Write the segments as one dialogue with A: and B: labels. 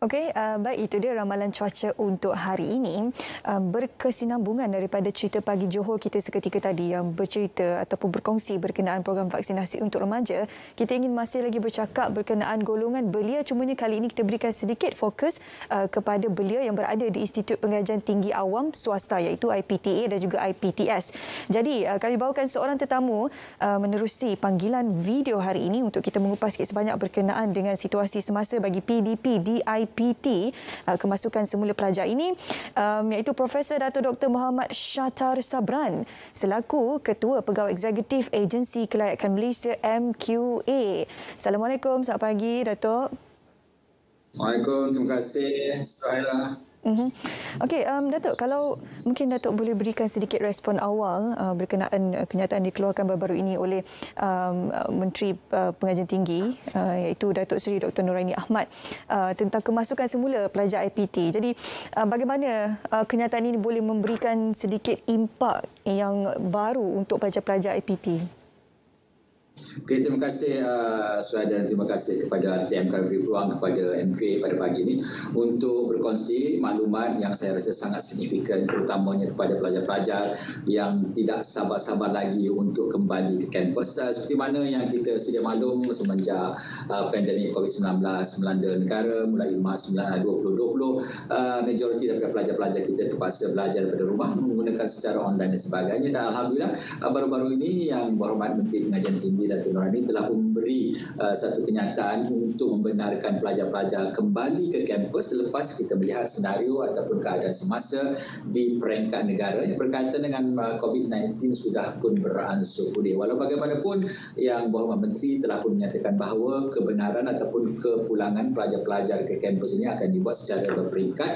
A: Okey, baik, itu dia ramalan cuaca untuk hari ini. Berkesinambungan daripada cerita pagi Johor kita seketika tadi yang bercerita ataupun berkongsi berkenaan program vaksinasi untuk remaja. Kita ingin masih lagi bercakap berkenaan golongan belia, cumanya kali ini kita berikan sedikit fokus kepada belia yang berada di Institut Pengajian Tinggi Awam Swasta iaitu IPTA dan juga IPTS. Jadi kami bawakan seorang tetamu menerusi panggilan video hari ini untuk kita mengupas sikit sebanyak berkenaan dengan situasi semasa bagi PDP di IPT kemasukan semula pelajar ini, iaitu Profesor Dato' Dr. Muhammad Shatar Sabran selaku Ketua Pegawai Eksekutif Agensi Kelayakan Malaysia MQA. Assalamualaikum, selamat pagi Dato'.
B: Assalamualaikum, terima kasih Suhaila.
A: Okey, Datuk, kalau mungkin Datuk boleh berikan sedikit respon awal berkenaan kenyataan dikeluarkan baru-baru ini oleh Menteri Pengajian Tinggi iaitu Datuk Seri Dr. Noraini Ahmad tentang kemasukan semula pelajar IPT. Jadi bagaimana kenyataan ini boleh memberikan sedikit impak yang baru untuk pelajar-pelajar IPT?
B: Okay, terima kasih Suhaila, dan terima kasih kepada RTM kerana beri peluang kepada MK pada pagi ini untuk berkongsi maklumat yang saya rasa sangat signifikan, terutamanya kepada pelajar-pelajar yang tidak sabar-sabar lagi untuk kembali ke kampus. Seperti mana yang kita sedia maklum, semenjak pandemik COVID-19 melanda negara mulai Mac 2020, majoriti daripada pelajar-pelajar kita terpaksa belajar daripada rumah menggunakan secara online dan sebagainya. Dan Alhamdulillah baru-baru ini yang Berhormat Menteri Pengajian Tinggi Dato' Noraini telah memberi satu kenyataan untuk membenarkan pelajar-pelajar kembali ke kampus selepas kita melihat senario ataupun keadaan semasa di peringkat negara yang berkaitan dengan COVID-19 sudah pun beransur pulih. Walau bagaimanapun, yang Berhormat Menteri telah pun menyatakan bahawa kebenaran ataupun kepulangan pelajar-pelajar ke kampus ini akan dibuat secara berperingkat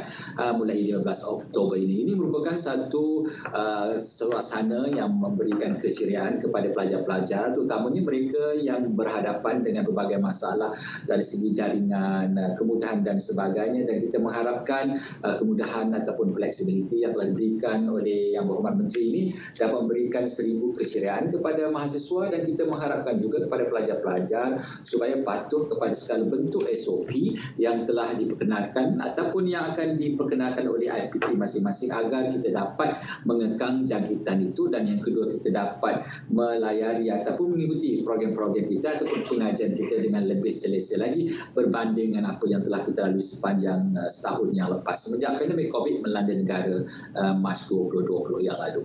B: mulai 15 Oktober ini. Ini merupakan satu suasana yang memberikan keceriaan kepada pelajar-pelajar, terutamanya mereka yang berhadapan dengan berbagai masalah dari segi jaringan, kemudahan dan sebagainya, dan kita mengharapkan kemudahan ataupun fleksibiliti yang telah diberikan oleh Yang Berhormat Menteri ini dapat memberikan 1000 keceriaan kepada mahasiswa, dan kita mengharapkan juga kepada pelajar-pelajar supaya patuh kepada segala bentuk SOP yang telah diperkenalkan ataupun yang akan diperkenalkan oleh IPT masing-masing agar kita dapat mengekang jangkitan itu, dan yang kedua kita dapat melayari ataupun mengikuti program-program kita ataupun pengajian kita dengan lebih selesa lagi berbanding dengan apa yang telah kita lalui sepanjang setahun yang lepas semenjak pandemik COVID melanda negara Mac 2020 yang lalu.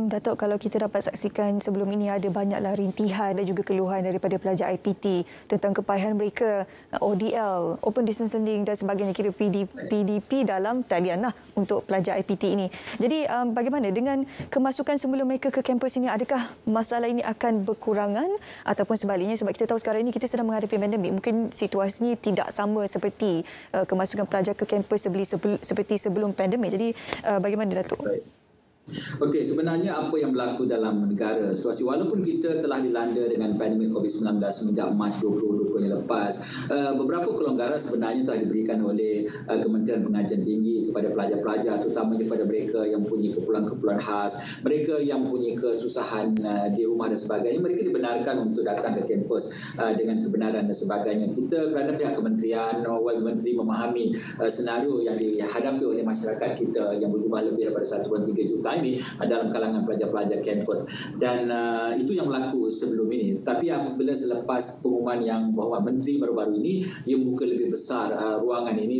A: Datuk, kalau kita dapat saksikan sebelum ini ada banyaklah rintihan dan juga keluhan daripada pelajar IPT tentang kepayahan mereka ODL, Open Distance Learning dan sebagainya, kira PDP dalam talian lah untuk pelajar IPT ini. Jadi bagaimana dengan kemasukan semula mereka ke kampus ini? Adakah masalah ini akan berkurangan ataupun sebaliknya, sebab kita tahu sekarang ini kita sedang menghadapi pandemik, mungkin situasinya tidak sama seperti kemasukan pelajar ke kampus seperti sebelum pandemik. Jadi bagaimana Datuk?
B: Okey, sebenarnya apa yang berlaku dalam negara situasi, walaupun kita telah dilanda dengan pandemik COVID-19 semenjak Mac 2020 yang lepas, beberapa kelonggaran sebenarnya telah diberikan oleh Kementerian Pengajian Tinggi kepada pelajar-pelajar, terutamanya kepada mereka yang punya keperluan-keperluan khas, mereka yang punya kesusahan di rumah dan sebagainya, mereka dibenarkan untuk datang ke kampus dengan kebenaran dan sebagainya. Kita kerana pihak kementerian, Menteri memahami senario yang dihadapi oleh masyarakat kita yang berjumlah lebih daripada 1.3 juta ini dalam kalangan pelajar-pelajar kampus, dan itu yang berlaku sebelum ini. Tetapi apabila selepas pengumuman yang Berhormat Menteri baru-baru ini, ia membuka lebih besar ruangan ini,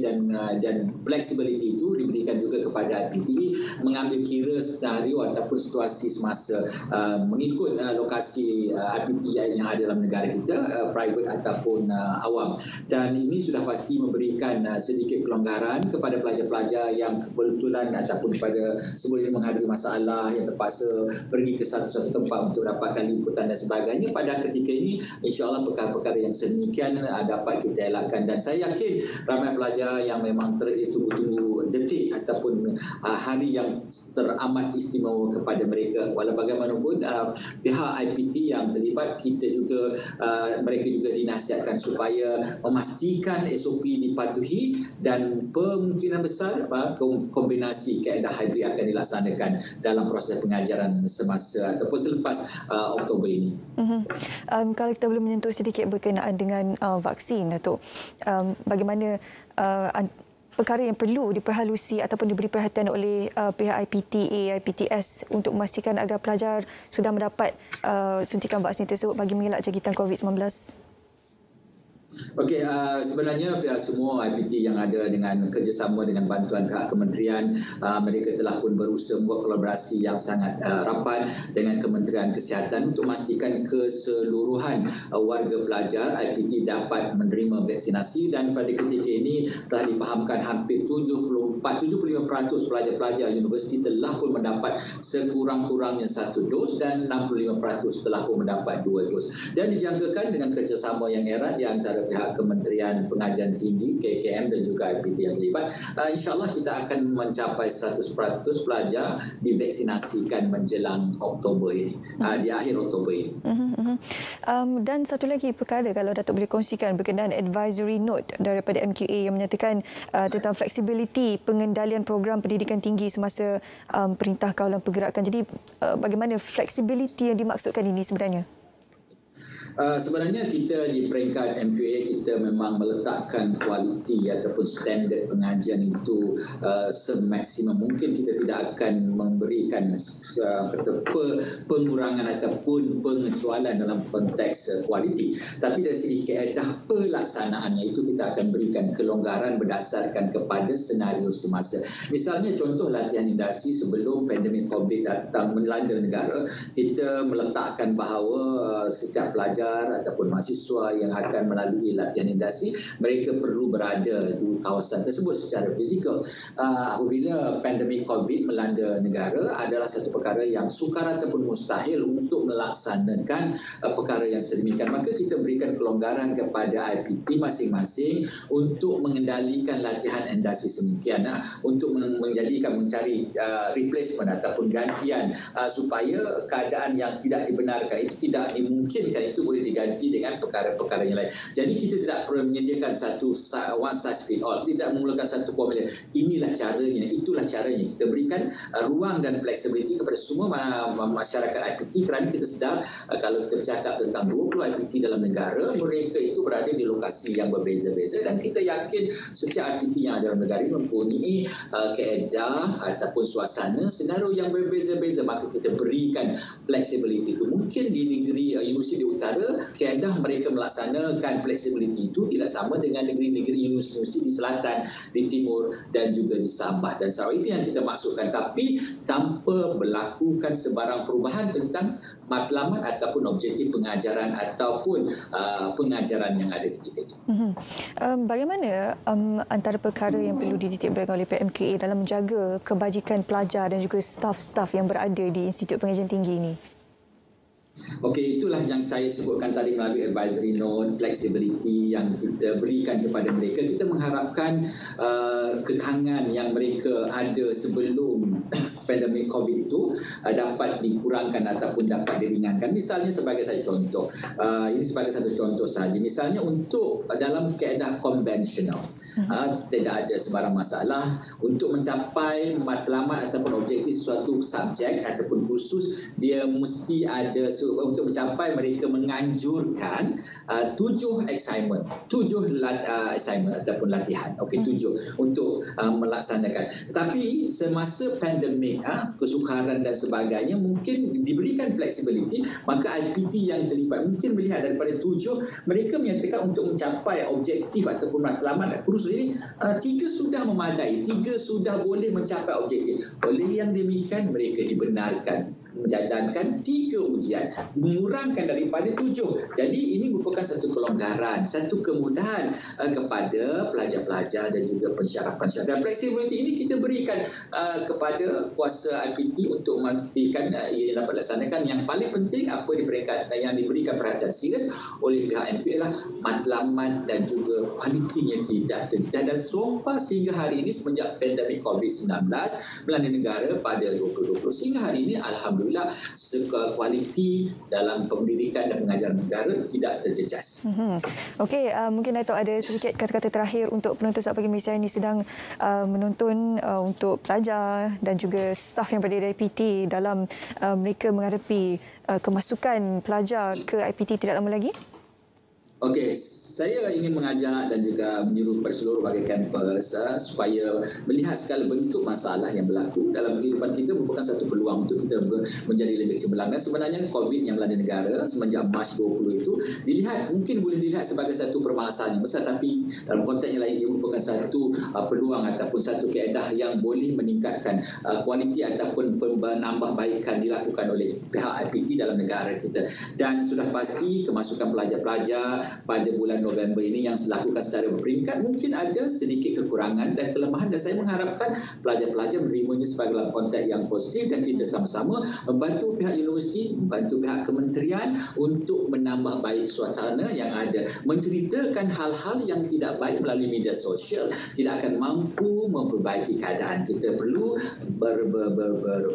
B: dan fleksibiliti itu diberikan juga kepada IPT mengambil kira senario ataupun situasi semasa mengikut lokasi IPT yang ada dalam negara kita, private ataupun awam, dan ini sudah pasti memberikan sedikit kelonggaran kepada pelajar-pelajar yang kebetulan ataupun pada sebelum ini menghadapi masalah yang terpaksa pergi ke satu-satu tempat untuk dapatkan liputan dan sebagainya. Pada ketika ini, insya-Allah perkara-perkara yang sedemikian dapat kita elakkan, dan saya yakin ramai pelajar yang memang tunggu-tunggu detik ataupun hari yang teramat istimewa kepada mereka. Walau bagaimanapun pihak IPT yang terlibat, kita juga mereka juga dinasihatkan supaya memastikan SOP dipatuhi, dan kemungkinan besar kombinasi kaedah hybrid akan dilaksanakan diperlukan dalam proses pengajaran semasa ataupun selepas Oktober ini.
A: Kalau kita boleh menyentuh sedikit berkenaan dengan vaksin, Datuk, bagaimana perkara yang perlu diperhalusi ataupun diberi perhatian oleh pihak IPTA, IPTS untuk memastikan agar pelajar sudah mendapat suntikan vaksin tersebut bagi mengelak jangkitan COVID-19?
B: Okey, sebenarnya pihak semua IPT yang ada dengan kerjasama dengan bantuan pihak kementerian, mereka telah pun berusaha membuat kolaborasi yang sangat rapat dengan Kementerian Kesihatan untuk memastikan keseluruhan warga pelajar IPT dapat menerima vaksinasi, dan pada ketika ini telah dipahamkan hampir 75% pelajar-pelajar universiti telah pun mendapat sekurang-kurangnya 1 dos dan 65% telah pun mendapat 2 dos. Dan dijangkakan dengan kerjasama yang erat di antara pihak Kementerian Pengajian Tinggi KKM dan juga IPT yang terlibat, insyaAllah kita akan mencapai 100% pelajar divaksinasikan menjelang Oktober ini, di akhir Oktober ini.
A: Dan satu lagi perkara, kalau Datuk boleh kongsikan berkenaan advisory note daripada MQA yang menyatakan tentang fleksibiliti pengendalian program pendidikan tinggi semasa Perintah Kawalan Pergerakan. Jadi bagaimana fleksibiliti yang dimaksudkan ini sebenarnya?
B: Sebenarnya kita di peringkat MQA kita memang meletakkan kualiti ataupun standard pengajian itu semaksimum mungkin. Kita tidak akan memberikan pengurangan ataupun pengecualian dalam konteks kualiti, tapi dari segi kaedah pelaksanaannya itu kita akan berikan kelonggaran berdasarkan kepada senario semasa. Misalnya contoh latihan industri sebelum pandemik COVID datang melanda negara, kita meletakkan bahawa setiap pelajar ataupun mahasiswa yang akan melalui latihan industri, mereka perlu berada di kawasan tersebut secara fizikal. Apabila pandemik COVID melanda negara, adalah satu perkara yang sukar ataupun mustahil untuk melaksanakan perkara yang sedemikian. Maka kita berikan kelonggaran kepada IPT masing-masing untuk mengendalikan latihan industri sedemikian, untuk mencari replacement ataupun gantian, supaya keadaan yang tidak dibenarkan itu tidak dimungkinkan itu boleh diganti dengan perkara-perkara yang lain. Jadi kita tidak perlu menyediakan satu one size fit all. Kita tidak memulakan satu formula. Inilah caranya, itulah caranya. Kita berikan ruang dan fleksibiliti kepada semua masyarakat IPT, kerana kita sedar kalau kita bercakap tentang 20 IPT dalam negara, mereka itu berada di lokasi yang berbeza-beza, dan kita yakin setiap IPT yang ada dalam negara ini mempunyai kaedah ataupun suasana senario yang berbeza-beza. Maka kita berikan fleksibiliti itu. Mungkin di negeri universiti di utara, kaedah mereka melaksanakan fleksibiliti itu tidak sama dengan negeri-negeri universiti di selatan, di timur dan juga di Sabah dan Sarawak. Itu yang kita maksudkan, tapi tanpa melakukan sebarang perubahan tentang matlamat ataupun objektif pengajaran ataupun pengajaran yang ada ketika itu.
A: Bagaimana antara perkara yang perlu dititikberatkan oleh PMKA dalam menjaga kebajikan pelajar dan juga staf-staf yang berada di Institut Pengajian Tinggi ini?
B: Okey, itulah yang saya sebutkan tadi melalui advisory note, flexibility yang kita berikan kepada mereka. Kita mengharapkan kekangan yang mereka ada sebelum pandemik COVID itu dapat dikurangkan ataupun dapat diringankan. Misalnya sebagai satu contoh, ini sebagai satu contoh sahaja. Misalnya untuk dalam kaedah konvensional, tidak ada sebarang masalah untuk mencapai matlamat ataupun objektif suatu subjek ataupun kursus, dia mesti ada untuk mencapai, mereka menganjurkan 7 assignment ataupun latihan. Okey, 7 untuk melaksanakan. Tetapi semasa pandemik, kesukaran dan sebagainya, mungkin diberikan fleksibiliti, maka IPT yang terlibat mungkin melihat daripada 7, mereka menyatakan untuk mencapai objektif ataupun matlamat kursus ini 3 sudah memadai, 3 sudah boleh mencapai objektif. Oleh yang demikian, mereka dibenarkan menjalankan 3 ujian, mengurangkan daripada 7. Jadi ini merupakan satu kelonggaran, satu kemudahan kepada pelajar-pelajar dan juga pensyarah-pensyarah. Dan fleksibiliti ini kita berikan kepada kuasa IPT untuk memastikan ia dapat dilaksanakan. Yang paling penting apa di peringkat yang diberikan perhatian serius oleh pihak MQA adalah matlamat dan juga kualitinya tidak terjejah. Dan so far sehingga hari ini, semenjak pandemik COVID-19 melanda negara pada 2020 sehingga hari ini, alhamdulillah alhamdulillah kualiti dalam pendidikan dan pengajaran negara tidak terjejas.
A: Okey, mungkin Dato' ada sedikit kata-kata terakhir untuk penonton Satu Pagi Malaysia ini sedang menonton untuk pelajar dan juga staf yang berada di IPT dalam mereka menghadapi kemasukan pelajar ke IPT tidak lama lagi?
B: Okey, saya ingin mengajak dan juga menyuruh kepada seluruh warga kampus supaya melihat segala bentuk masalah yang berlaku dalam kehidupan kita merupakan satu peluang untuk kita menjadi lebih cemerlang. Dan sebenarnya COVID yang melanda negara semenjak Mac 20 itu mungkin boleh dilihat sebagai satu permasalahan yang besar, tapi dalam konteks yang lain ia merupakan satu peluang ataupun satu keadaan yang boleh meningkatkan kualiti ataupun penambahbaikan dilakukan oleh pihak IPT dalam negara kita. Dan sudah pasti kemasukan pelajar-pelajar pada bulan November ini yang dilakukan secara berperingkat mungkin ada sedikit kekurangan dan kelemahan, dan saya mengharapkan pelajar-pelajar menerimanya sebagai dalam konteks yang positif dan kita sama-sama membantu pihak universiti, membantu pihak kementerian untuk menambah baik suasana yang ada. Menceritakan hal-hal yang tidak baik melalui media sosial tidak akan mampu memperbaiki keadaan. Kita perlu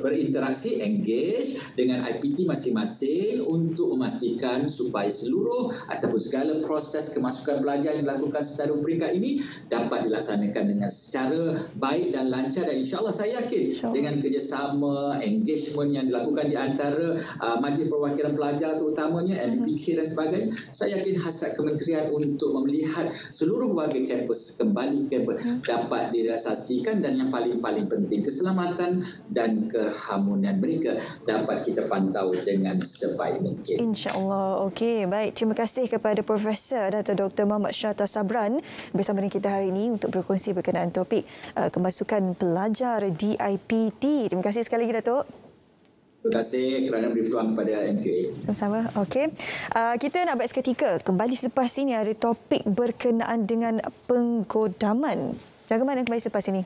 B: berinteraksi, engage dengan IPT masing-masing untuk memastikan supaya seluruh ataupun segala proses kemasukan pelajar yang dilakukan secara berperingkat ini dapat dilaksanakan dengan secara baik dan lancar, dan insyaAllah saya yakin dengan kerjasama, engagement yang dilakukan di antara Majlis Perwakilan Pelajar terutamanya, MPK dan sebagainya, saya yakin hasrat kementerian untuk melihat seluruh warga kampus kembali kampus dapat direalisasikan, dan yang paling-paling penting keselamatan dan keharmonian mereka dapat kita pantau dengan sebaik mungkin.
A: InsyaAllah. Okey, baik. Terima kasih kepada Profesor Dato' Dr. Muhammad Shahta Sabran bersama dengan kita hari ini untuk berkongsi berkenaan topik kemasukan pelajar di IPT. Terima kasih sekali lagi, Dato'.
B: Terima kasih kerana beri peluang kepada MQA.
A: Sama-sama. Okey. Kita nak berehat seketika. Kembali selepas ini ada topik berkenaan dengan penggodaman. Jangan ke mana, kembali selepas ini.